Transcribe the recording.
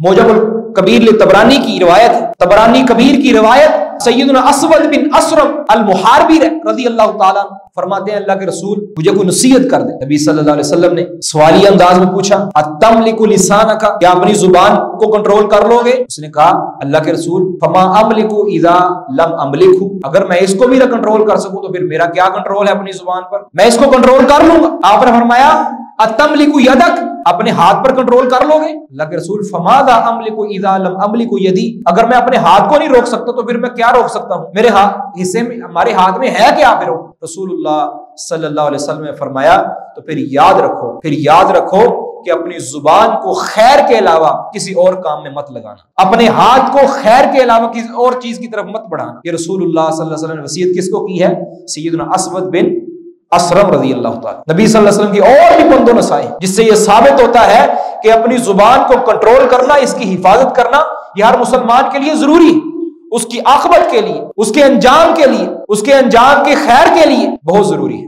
موجب कबीर तबरानी की रिवायत है, तबरानी कबीर की रिवायत, सैयदना अस्वद बिन असरम अल-मुहारबी रज़ी अल्लाह ताला फरमाते हैं अल्लाह के रसूल मुझे कोई नसीहत कर दे। नबी सल्लल्लाहु अलैहि वसल्लम ने सवाली अंदाज में पूछा, अतमलिकु लिसानका, क्या अपनी जुबान को कंट्रोल कर लोगे? उसने कहा अल्लाह के रसूल फमा अमलिकु इज़ा लम अमलिकु, अगर मैं इसको भी ना कंट्रोल कर सकूं तो फिर मेरा क्या कंट्रोल है अपनी जुबान पर, मैं इसको कंट्रोल कर लूंगा। आपने फरमाया अतमलिकु यदक, अपने हाथ पर कंट्रोल कर लोगे? अल्लाह के रसूल फमादा अमलिकु इज़ा लम अमलिकु यदी, अगर मैं अपने हाथ को नहीं रोक सकता तो फिर मैं क्या रोक सकता हूं? मेरे हिस्से में, हमारे हाथ में है क्या फिर? रसूलुल्लाह सल्लल्लाहु अलैहि वसल्लम ने फरमाया तो फिर याद रखो कि अपनी जुबान को खैर के अलावा किसी और काम में मत लगाना, अपने हाथ को खैर के अलावा किसी और चीज की तरफ मत बढ़ाना। ये रसूलुल्लाह सल्लल्लाहु अलैहि वसल्लम ने वसीयत किसको की है? सैयदना अस्वद बिन असरम रज़ी अल्लाह ताला। नबी सल्लल्लाहु अलैहि वसल्लम की और भी बंदो नसाई, जिससे ये साबित होता है कि अपनी जुबान को कंट्रोल करना, इसकी हिफाजत करना यह हर मुसलमान के लिए जरूरी है, उसकी आखिरत के लिए, उसके अंजाम के लिए, उसके अंजाम के खैर के लिए बहुत जरूरी है।